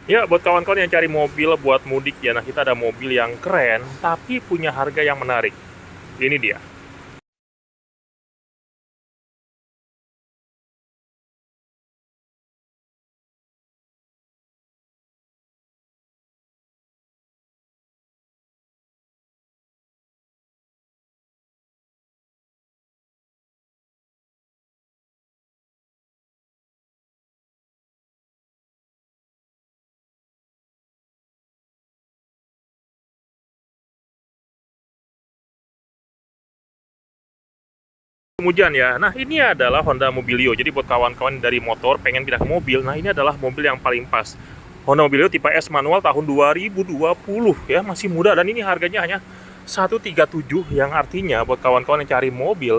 Ya, buat kawan-kawan yang cari mobil buat mudik ya, nah kita ada mobil yang keren, tapi punya harga yang menarik. Ini dia. Kemudian ya, nah ini adalah Honda Mobilio. Jadi buat kawan-kawan dari motor pengen pindah ke mobil, nah ini adalah mobil yang paling pas. Honda Mobilio tipe S manual tahun 2020 ya, masih muda dan ini harganya hanya 137 yang artinya buat kawan-kawan yang cari mobil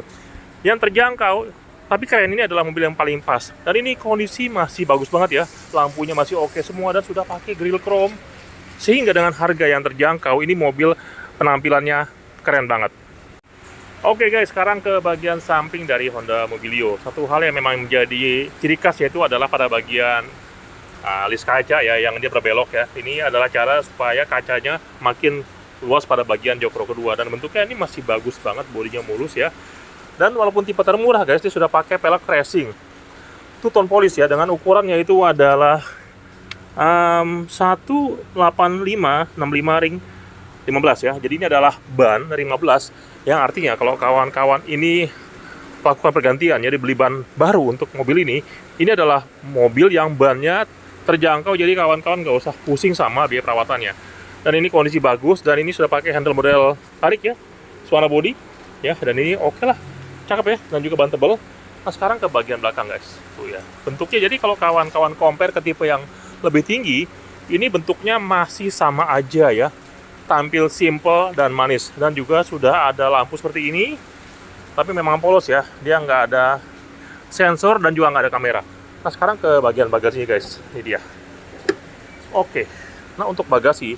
yang terjangkau tapi keren, ini adalah mobil yang paling pas. Dan ini kondisi masih bagus banget ya, lampunya masih oke semua dan sudah pakai grill chrome. Sehingga dengan harga yang terjangkau, ini mobil penampilannya keren banget. Oke guys, sekarang ke bagian samping dari Honda Mobilio. Satu hal yang memang menjadi ciri khas yaitu adalah pada bagian alis kaca ya, yang dia berbelok ya. Ini adalah cara supaya kacanya makin luas pada bagian jok row kedua. Dan bentuknya ini masih bagus banget, bodinya mulus ya. Dan walaupun tipe termurah guys, dia sudah pakai pelek racing. Itu tone polish ya, dengan ukurannya itu adalah 185 65 ring 15 ya. Jadi ini adalah ban dari 15 yang artinya kalau kawan-kawan ini lakukan pergantian, jadi beli ban baru untuk mobil ini adalah mobil yang bannya terjangkau, jadi kawan-kawan nggak usah pusing sama biaya perawatannya. Dan ini kondisi bagus, dan ini sudah pakai handle model tarik ya, suara body ya, dan ini oke lah, cakep ya, dan juga ban tebal. Nah sekarang ke bagian belakang guys, tuh ya bentuknya. Jadi kalau kawan-kawan compare ke tipe yang lebih tinggi, ini bentuknya masih sama aja ya, tampil simple dan manis, dan juga sudah ada lampu seperti ini, tapi memang polos ya, dia nggak ada sensor dan juga nggak ada kamera. Nah sekarang ke bagian bagasinya guys, ini dia. Oke, nah untuk bagasi,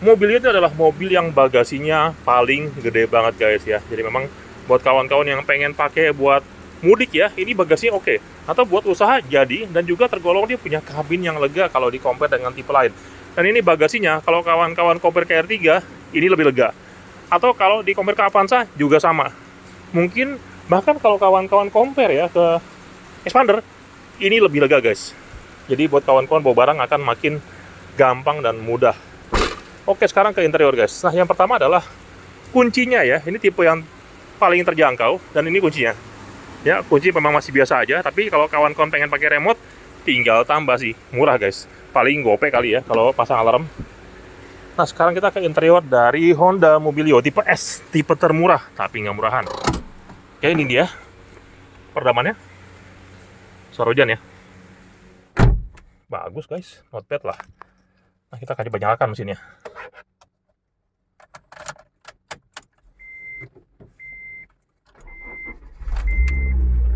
mobil ini adalah mobil yang bagasinya paling gede banget guys ya. Jadi memang buat kawan-kawan yang pengen pakai buat mudik ya, ini bagasinya oke. Atau buat usaha jadi, dan juga tergolong dia punya kabin yang lega kalau di compare dengan tipe lain. Dan ini bagasinya, kalau kawan-kawan compare ke R3, ini lebih lega. Atau kalau di compare ke Avanza, juga sama. Mungkin, bahkan kalau kawan-kawan compare ya ke Expander, ini lebih lega guys. Jadi buat kawan-kawan bawa barang akan makin gampang dan mudah. Oke, sekarang ke interior guys. Nah, yang pertama adalah kuncinya ya. Ini tipe yang paling terjangkau, dan ini kuncinya. Ya, kunci memang masih biasa aja, tapi kalau kawan-kawan pengen pakai remote, tinggal tambah sih. Murah guys. Paling gope kali ya kalau pasang alarm. Nah sekarang kita ke interior dari Honda Mobilio tipe S, tipe termurah tapi nggak murahan. Oke, ini dia peredamannya, suara hujan ya, bagus guys, not bad lah. Nah kita akan coba nyalakan mesinnya.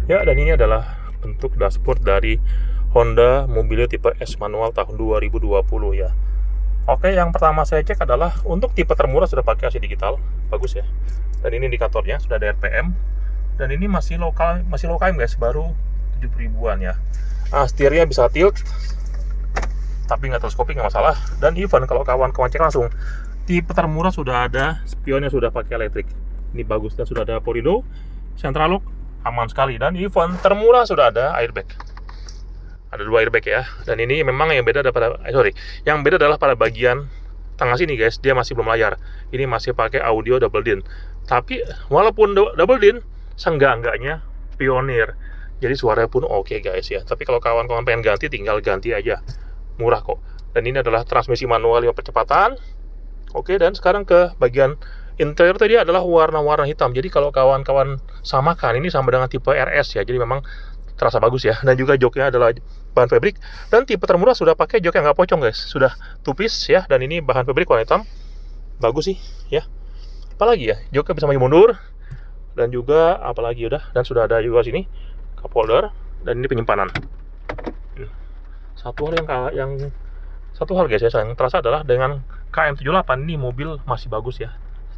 Ya, dan ini adalah bentuk dashboard dari Honda Mobilio tipe S manual tahun 2020 ya. Oke, yang pertama saya cek adalah untuk tipe termurah sudah pakai AC digital, bagus ya. Dan ini indikatornya sudah ada RPM, dan ini masih low KM guys, baru 70 ribuan ya. Nah, setirnya bisa tilt, tapi nggak teleskopik, nggak masalah. Dan even kalau kawan-kawan cek langsung, tipe termurah sudah ada spionnya, sudah pakai elektrik. Ini bagus, dan sudah ada power window, central lock, aman sekali. Dan even termurah sudah ada airbag. Ada 2 airbag ya, dan ini memang yang beda yang beda adalah pada bagian tengah sini guys, dia masih belum layar. Ini masih pakai audio double din, tapi walaupun double din, seenggak-enggaknya Pioneer, jadi suaranya pun oke guys ya. Tapi kalau kawan-kawan pengen ganti, tinggal ganti aja, murah kok. Dan ini adalah transmisi manual 5 percepatan. Oke, dan sekarang ke bagian interior tadi adalah warna-warna hitam. Jadi kalau kawan-kawan samakan, ini sama dengan tipe RS ya, jadi memang terasa bagus ya. Dan juga joknya adalah bahan fabric, dan tipe termurah sudah pakai jok yang nggak pocong guys, sudah tupis ya. Dan ini bahan fabric warna hitam, bagus sih ya. Apalagi ya, joknya bisa maju mundur, dan juga apalagi udah, dan sudah ada juga sini cup holder, dan ini penyimpanan. Satu hal guys ya, yang terasa adalah dengan KM78 ini mobil masih bagus ya.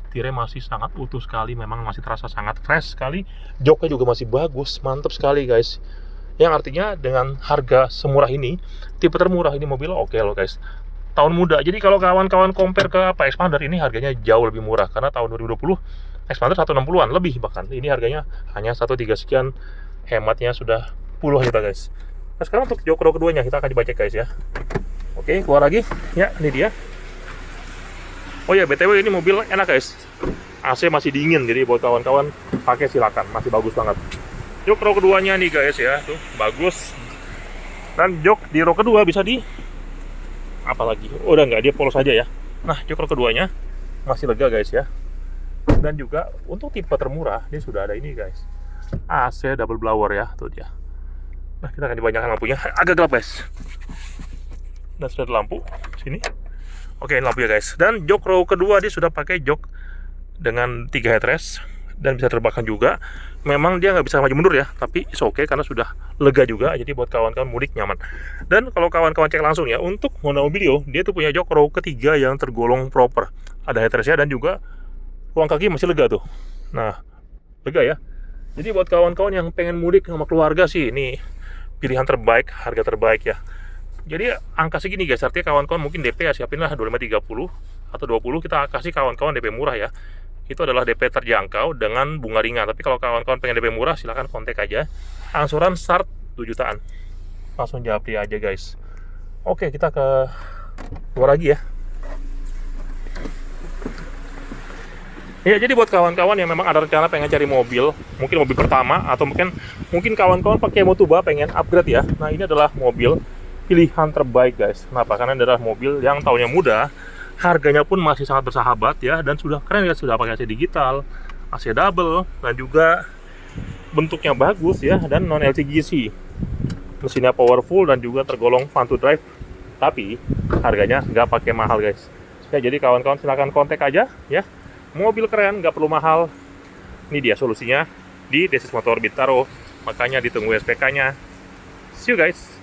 Setirnya masih sangat utuh sekali, memang masih terasa sangat fresh sekali. Joknya juga masih bagus, mantap sekali guys. Yang artinya dengan harga semurah ini, tipe termurah ini mobil oke loh guys. Tahun muda. Jadi kalau kawan-kawan compare ke apa Expander, ini harganya jauh lebih murah karena tahun 2020 Expander 160-an lebih bahkan. Ini harganya hanya 13 sekian, hematnya sudah puluhan juta guys. Nah, sekarang untuk jok row keduanya kita akan coba cek guys ya. Oke, keluar lagi. Ya, ini dia. Oh ya, BTW ini mobil enak guys. AC masih dingin, jadi buat kawan-kawan pakai silakan, masih bagus banget. Jok row keduanya nih guys ya, tuh bagus. Dan jok di row kedua bisa di apalagi, oh, udah nggak, dia polos aja ya. Nah, jok row keduanya masih lega guys ya. Dan juga untuk tipe termurah dia sudah ada ini guys, AC double blower ya, tuh dia. Nah, kita akan dibanyakan lampunya, agak gelap guys. Dan sudah ada lampu sini. Oke, ini lampu ya guys. Dan jok row kedua dia sudah pakai jok dengan 3 headrest dan bisa terbakar juga. Memang dia nggak bisa maju mundur ya, tapi it's okay karena sudah lega juga. Jadi buat kawan-kawan mudik nyaman. Dan kalau kawan-kawan cek langsung ya, untuk Honda Mobilio dia tuh punya jok row ketiga yang tergolong proper. Ada headrestnya dan juga ruang kaki masih lega tuh. Nah, lega ya. Jadi buat kawan-kawan yang pengen mudik sama keluarga sih, ini pilihan terbaik, harga terbaik ya. Jadi angka segini guys, artinya kawan-kawan mungkin DP ya siapinlah 25-30 atau 20, kita kasih kawan-kawan DP murah ya. Itu adalah DP terjangkau dengan bunga ringan. Tapi kalau kawan-kawan pengen DP murah, silahkan kontak aja. Angsuran start 2 jutaan. Langsung japri aja guys. Oke, kita ke luar lagi ya. Ya, jadi buat kawan-kawan yang memang ada rencana pengen cari mobil, mungkin mobil pertama atau mungkin kawan-kawan pakai Motuba pengen upgrade ya. Nah, ini adalah mobil pilihan terbaik guys. Kenapa? Karena ini adalah mobil yang tahunnya muda, harganya pun masih sangat bersahabat ya, dan sudah keren ya, sudah pakai AC digital, AC double, dan juga bentuknya bagus ya, dan non LCGC. Mesinnya powerful dan juga tergolong fun to drive, tapi harganya nggak pakai mahal guys. Ya, jadi kawan-kawan silahkan kontak aja ya. Mobil keren, nggak perlu mahal. Ini dia solusinya di Desis Motor Bintaro. Makanya ditunggu SPK-nya. See you guys.